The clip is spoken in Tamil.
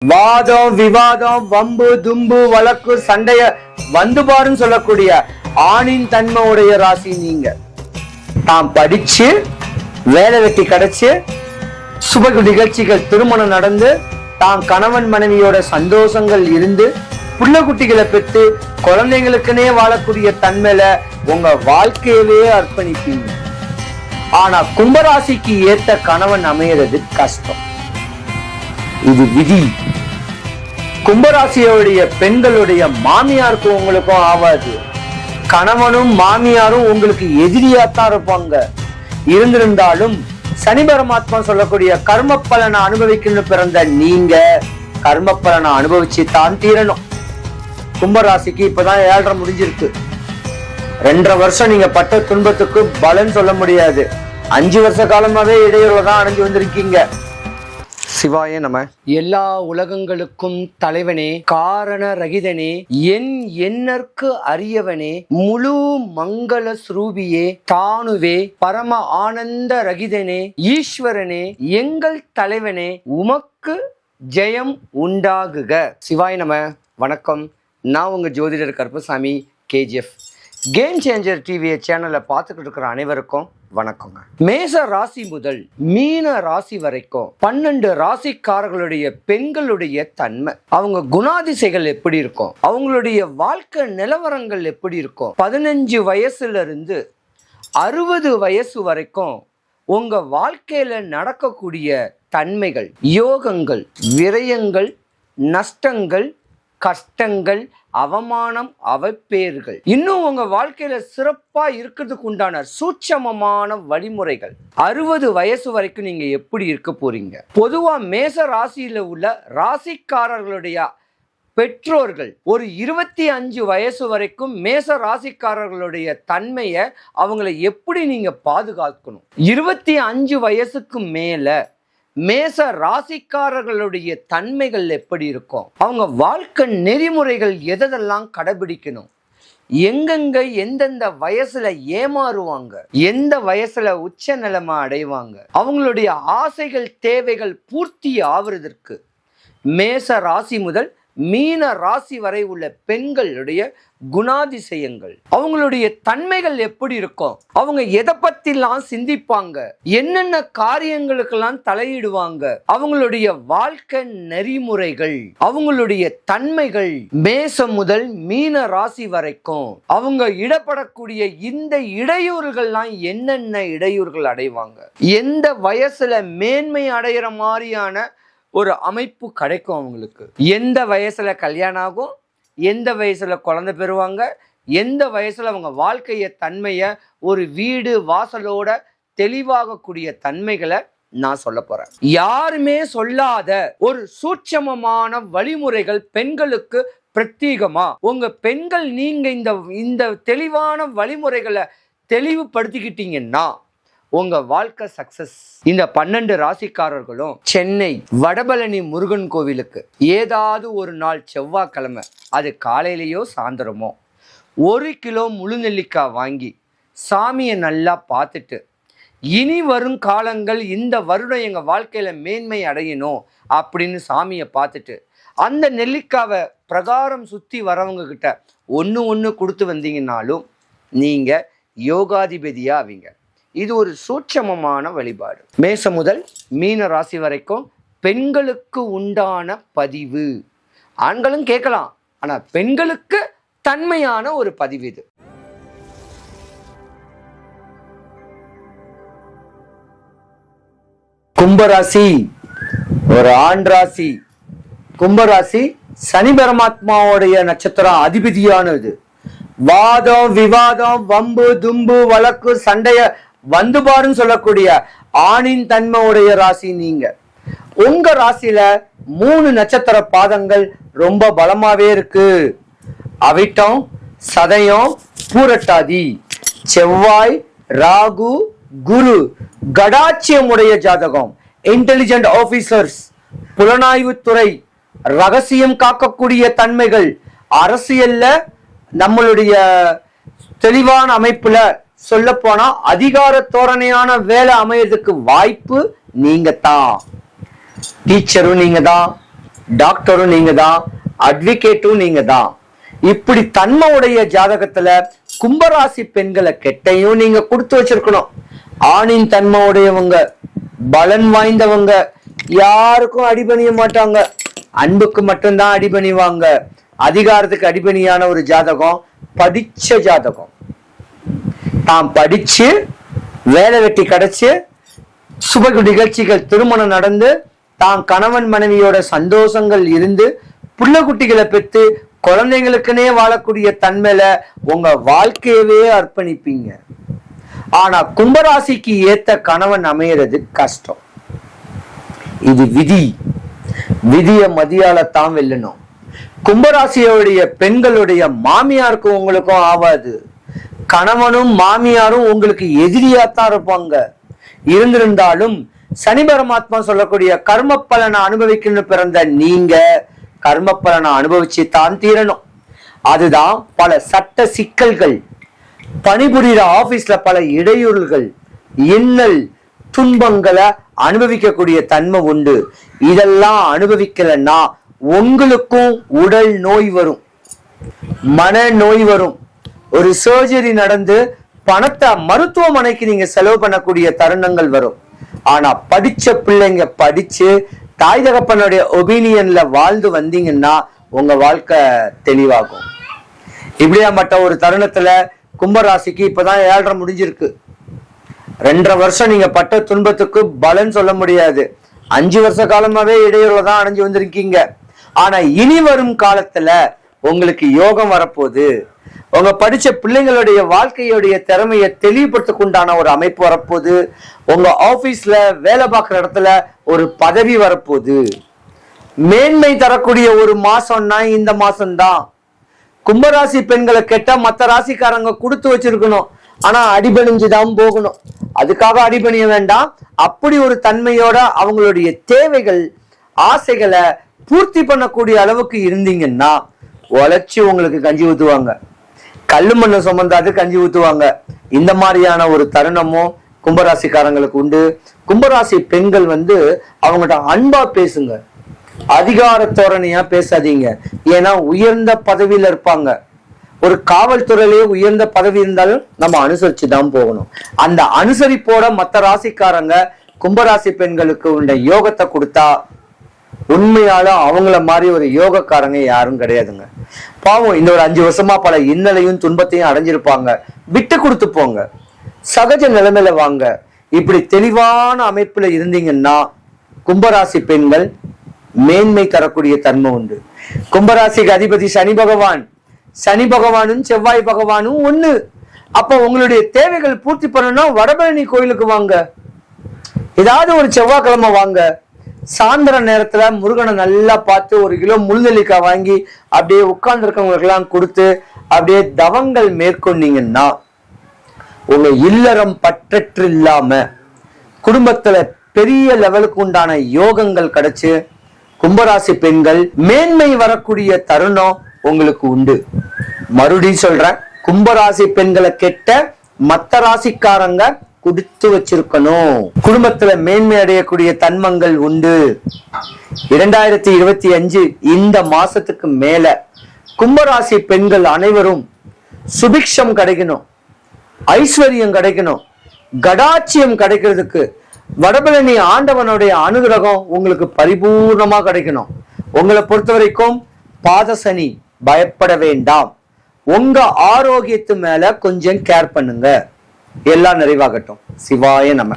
வாதம் விவாதம் வம்பு தும்பு வழக்கு சண்டைய வந்து பாருன்னு சொல்லக்கூடிய ஆணின் தன்மை உடைய ராசி நீங்க. தான் படிச்சு வேலை வெட்டி கிடைச்சு சுப நிகழ்ச்சிகள் திருமணம் நடந்து தான் கணவன் மனைவியோட சந்தோஷங்கள் இருந்து புள்ள குட்டிகளை பெற்று குழந்தைங்களுக்குனே வாழக்கூடிய தன்மையில உங்க வாழ்க்கையிலேயே அர்ப்பணிப்பீங்க. ஆனா கும்பராசிக்கு ஏத்த கணவன் அமைகிறது கஷ்டம். இது விதி. கும்பராசியோடைய பெண்களுடைய மாமியாருக்கும் உங்களுக்கும் ஆவாது. கணவனும் மாமியாரும் உங்களுக்கு எதிரியாத்தான் இருப்பாங்க. இருந்திருந்தாலும் சனி பரமாத்மா சொல்லக்கூடிய கர்ம பலனை அனுபவிக்கணும்னு பிறந்த நீங்க கர்ம பலனை அனுபவிச்சு தான் தீரணும். கும்பராசிக்கு இப்பதான் 7.5 முடிஞ்சிருக்கு. 2.5 வருஷம் நீங்க பட்ட துன்பத்துக்கு பலன் சொல்ல முடியாது. 5 வருஷ காலமாவே இடையூறுல தான் அடைஞ்சு வந்திருக்கீங்க. சிவாய நம. எல்லா உலகங்களுக்கும் தலைவனே, காரண ரகிதனே, என் எண்ணற்கு அரியவனே, முழு மங்கள ஸ்ரூபியே, தானுவே, பரம ஆனந்த ரகிதனே, ஈஸ்வரனே, எங்கள் தலைவனே, உமக்கு ஜெயம் உண்டாகுக. சிவாய நம. வணக்கம். நான் உங்க ஜோதிடர் Karuppasamy, KGF. Game changer TV சேனலை பார்த்துக்கிட்டு இருக்கிற அனைவருக்கும் வணக்கங்க. மேச ராசி முதல் மீன ராசி வரைக்கும் 12 ராசிக்காரர்களுடைய பெண்களுடைய தன்மை, அவங்க குணாதிசைகள் எப்படி இருக்கும், அவங்களுடைய வாழ்க்கை நிலவரங்கள் எப்படி இருக்கும், 15 வயசுல இருந்து 60 வயசு வரைக்கும் உங்க வாழ்க்கையில நடக்கக்கூடிய தன்மைகள், யோகங்கள், விரயங்கள், நஷ்டங்கள், கஷ்டங்கள், அவமானம், அவப்பேறுகள், இன்னும் உங்க வாழ்க்கையில சிறப்பா இருக்கிறதுக்கு உண்டான சூட்சமமான வழிமுறைகள். 60 வயசு வரைக்கும் நீங்க எப்படி இருக்க போறீங்க? பொதுவா மேச ராசியில உள்ள ராசிக்காரர்களுடைய பெற்றோர்கள் ஒரு 25 வயசு வரைக்கும் மேச ராசிக்காரர்களுடைய தன்மையை அவங்களை எப்படி நீங்க பாதுகாக்கணும்? 25 வயசுக்கு மேல மேச ராசிக்காரர்களுடைய தன்மைகள் எப்படி இருக்கும்? அவங்க வாழ்க்கை நெறிமுறைகள் எதெல்லாம் கடைபிடிக்கணும்? எங்கெங்க எந்தெந்த வயசுல ஏமாறுவாங்க, எந்த வயசுல உச்ச நிலைமை அடைவாங்க, அவங்களுடைய ஆசைகள் தேவைகள் பூர்த்தி ஆவதற்கு மேச ராசி முதல் மீன ராசி வரை உள்ள பெண்களுடைய குணாதிசயங்கள், அவங்களுடைய தன்மைகள் எப்படி இருக்கும், அவங்க எதை பத்திலாம் சிந்திப்பாங்க, என்னென்ன காரியங்களுக்கெல்லாம் தலையிடுவாங்க, அவங்களுடைய வாழ்க்கை நெறிமுறைகள், அவங்களுடைய தன்மைகள், மேசம் முதல் மீன ராசி வரைக்கும் அவங்க இடப்படக்கூடிய இந்த இடையூறுகள்லாம் என்னென்ன இடையூறுகள் அடைவாங்க, எந்த வயசுல மேன்மை அடைகிற மாதிரியான ஒரு அமைப்பு கிடைக்கும் அவங்களுக்கு, எந்த வயசுல கல்யாணம் ஆகும், எந்த வயசுல குழந்தை பெறுவாங்க, எந்த வயசுல அவங்க வாழ்க்கைய தன்மைய ஒரு வீடு வாசலோட தெளிவாகக்கூடிய தன்மைகளை நான் சொல்ல போறேன். யாருமே சொல்லாத ஒரு சூட்சமமான வழிமுறைகள் பெண்களுக்கு பிரத்யேகமா உங்க பெண்கள் நீங்க இந்த தெளிவான வழிமுறைகளை தெளிவுபடுத்திக்கிட்டீங்கன்னா உங்க வாழ்க்கை சக்சஸ். இந்த 12 ராசிக்காரர்களும் சென்னை வடபழனி முருகன் கோவிலுக்கு ஏதாவது ஒரு நாள் செவ்வாய்க்கிழமை, அது காலையிலேயோ சாயந்தரமோ, 1 கிலோ முழு நெல்லிக்காய் வாங்கி சாமியை நல்லா பார்த்துட்டு, இனி வரும் காலங்கள் இந்த வருடம் எங்க வாழ்க்கையில மேன்மை அடையணும் அப்படின்னு சாமியை பார்த்துட்டு அந்த நெல்லிக்காவை பிரகாரம் சுத்தி வரவங்க கிட்ட ஒன்று கொடுத்து வந்தீங்கன்னாலும் நீங்க யோகாதிபதியா ஆவீங்க. இது ஒரு சூட்சமமான வழிபாடு. மேசம் முதல் மீன ராசி வரைக்கும் பெண்களுக்கு உண்டான பதிவு. ஆண்களும் கேட்கலாம், ஆனா பெண்களுக்கு தன்மையான ஒரு பதிவு இது. கும்பராசி ஒரு ஆண் ராசி. கும்பராசி சனி பரமாத்மாவுடைய நட்சத்திரம் அதிபதியானது. வாதம் விவாதம் வம்பு தும்பு வழக்கு சண்டைய வந்து பாருன்னு சொல்லக்கூடிய ஆணின் தன்மை உடைய ராசி நீங்க. உங்க ராசியில 3 நட்சத்திர பாதங்கள் ரொம்ப பலமாவே இருக்கு. அவிட்டம், சதயம், பூரட்டாதி. செவ்வாய், ராகு, குரு கடாட்சியம் உடைய ஜாதகம். இன்டெலிஜென்ட் ஆபீசர்ஸ், புலனாய்வுத்துறை, ரகசியம் காக்கக்கூடிய தன்மைகள், அரசியல்ல நம்மளுடைய தெளிவான அமைப்புல சொல்ல போனா அதிகார தோரணையான வேலை அமையறதுக்கு வாய்ப்பு நீங்க தான். டீச்சரும் நீங்க தான், டாக்டரும் நீங்க தான், அட்வொகேட்டும் நீங்க தான். இப்படி தன்மையுடைய ஜாதகத்துல கும்பராசி பெண்களை கெட்டையும் நீங்க கொடுத்து வச்சிருக்கணும். ஆணின் தன்மை உடையவங்க, பலன் வாய்ந்தவங்க, யாருக்கும் அடிபணிய மாட்டாங்க, அன்புக்கு மட்டும்தான் அடிபணிவாங்க. அதிகாரத்துக்கு அடிபணியான ஒரு ஜாதகம் படிச்ச ஜாதகம். தான் படிச்சு வேலை வெட்டி கிடைச்சு சுப நிகழ்ச்சிகள் திருமணம் நடந்து தான் கணவன் மனைவியோட சந்தோஷங்கள் இருந்து புள்ள குட்டிகளை பெற்று குழந்தைங்களுக்குனே வாழக்கூடிய தன்மையில உங்க வாழ்க்கையவே அர்ப்பணிப்பீங்க. ஆனா கும்பராசிக்கு ஏத்த கணவன் அமையறது கஷ்டம். இது விதி. விதிய மதியாலத்தான் வெல்லணும். கும்பராசியோடைய பெண்களுடைய மாமியாருக்கும் உங்களுக்கும் ஆவாது. கணவனும் மாமியாரும் உங்களுக்கு எதிரியாத்தான் இருப்பாங்க. இருந்திருந்தாலும் சனி பரமாத்மா சொல்லக்கூடிய கர்ம பலனை அனுபவிக்கணும்னு பிறந்த நீங்க கர்ம பலனை அனுபவிச்சு தான் தீரணும். அதுதான் பல சட்ட சிக்கல்கள், பணிபுரிகிற ஆபீஸ்ல பல இடையூறுகள், இன்னல் துன்பங்களை அனுபவிக்கக்கூடிய தன்மை உண்டு. இதெல்லாம் அனுபவிக்கலன்னா உங்களுக்கும் உடல் நோய் வரும், மன நோய் வரும். ஒரு சர்ஜரி நடந்து பணத்தை மருத்துவமனைக்கு நீங்க செலவு பண்ணக்கூடிய தருணங்கள் வரும். ஆனா படிச்ச பிள்ளைங்க படிச்சு தாய் தகப்பனுடைய ஒபீனியன்ல வாழ்ந்து வந்தீங்கன்னா உங்க வாழ்க்கை தெளிவாகும். இப்படியாப்பட்ட ஒரு தருணத்துல கும்பராசிக்கு இப்பதான் 7.5 முடிஞ்சிருக்கு. 2.5 வருஷம் நீங்க பட்ட துன்பத்துக்கு பலன் சொல்ல முடியாது. 5 வருஷ காலமாவே இடையூறுல தான் அடைஞ்சு வந்திருக்கீங்க. ஆனா இனி வரும் காலத்துல உங்களுக்கு யோகம் வரப்போகுது. உங்க படிச்ச பிள்ளைங்களுடைய வாழ்க்கையுடைய திறமையை தெளிவுபடுத்தக்குண்டான ஒரு அமைப்பு வரப்போகுது. உங்க ஆபீஸ்ல வேலை பார்க்குற இடத்துல ஒரு பதவி வரப்போகுது. மேன்மை தரக்கூடிய ஒரு மாசம்னா இந்த மாசம்தான். கும்பராசி பெண்களை கேட்டா மற்ற ராசிக்காரங்க கொடுத்து வச்சிருக்கணும், ஆனா அடிபணிஞ்சுதான் போகணும். அதுக்காக அடிபணிய வேண்டாம். அப்படி ஒரு தன்மையோட அவங்களுடைய தேவைகள் ஆசைகளை பூர்த்தி பண்ணக்கூடிய அளவுக்கு இருந்தீங்கன்னா உழைச்சி உங்களுக்கு கஞ்சி ஊத்துவாங்க, கல்லு மண்ணு சுமந்தாது கஞ்சி ஊத்துவாங்க. இந்த மாதிரியான ஒரு தருணமும் கும்பராசிக்காரங்களுக்கு உண்டு. கும்பராசி பெண்கள் அவங்கள்ட்ட அன்பா பேசுங்க, அதிகார தோரணையா பேசாதீங்க. ஏன்னா உயர்ந்த பதவியில இருப்பாங்க. ஒரு காவல்துறையிலேயே உயர்ந்த பதவி இருந்தாலும் நம்ம அனுசரிச்சுதான் போகணும். அந்த அனுசரிப்போட மற்ற ராசிக்காரங்க கும்பராசி பெண்களுக்கு உண்ட யோகத்தை கொடுத்தா உண்மையால அவங்கள மாதிரி ஒரு யோகக்காரங்க யாரும் கிடையாதுங்க. பாவம் இந்த ஒரு 5 வருஷமா பல இன்னலையும் துன்பத்தையும் அடைஞ்சிருப்பாங்க. விட்டு கொடுத்து போங்க, சகஜ நிலைமையில வாங்க. இப்படி தெளிவான அமைப்புல இருந்தீங்கன்னா கும்பராசி பெண்கள் மேன்மை தரக்கூடிய தன்மை உண்டு. கும்பராசிக்கு அதிபதி சனி பகவான். சனி பகவானும் செவ்வாய் பகவானும் ஒண்ணு. அப்ப உங்களுடைய தேவைகள் பூர்த்தி பண்ணணும்னா வடபழனி கோயிலுக்கு வாங்க. ஏதாவது ஒரு செவ்வாய்க்கிழமை வாங்க. சாயந்தர நேரத்துல முருகனை நல்லா பார்த்து 1 கிலோ முள்நெல்லிக்காய் வாங்கி அப்படியே உட்கார்ந்து இருக்கவங்களுக்கு எல்லாம் கொடுத்து அப்படியே தவங்கள் மேற்கொண்டீங்கன்னா உங்க இல்லறம் பற்றற்று இல்லாம குடும்பத்துல பெரிய லெவலுக்கு உண்டான யோகங்கள் கிடைச்சு கும்பராசி பெண்கள் மேன்மை வரக்கூடிய தருணம் உங்களுக்கு உண்டு. மறுபடியும் சொல்றேன், கும்பராசி பெண்களை கெட்ட மத்த ராசிக்காரங்க கொடுத்து வச்சிருக்கணும். குடும்பத்துல மேன்மை அடையக்கூடிய தன்மங்கள் உண்டு. 2025 இந்த மாசத்துக்கு மேல கும்பராசி பெண்கள் அனைவரும் சுபிக்ஷம் கிடைக்கணும், ஐஸ்வர்யம் கிடைக்கணும், கடாட்சியம் கிடைக்கிறதுக்கு வடபழனி ஆண்டவனுடைய அனுகிரகம் உங்களுக்கு பரிபூர்ணமா கிடைக்கணும். உங்களை பொறுத்த வரைக்கும் பாதசனி பயப்பட வேண்டாம். உங்க ஆரோக்கியத்து மேல கொஞ்சம் கேர் பண்ணுங்க. எல்லாம் நிறைவாகட்டும். சிவாய நம.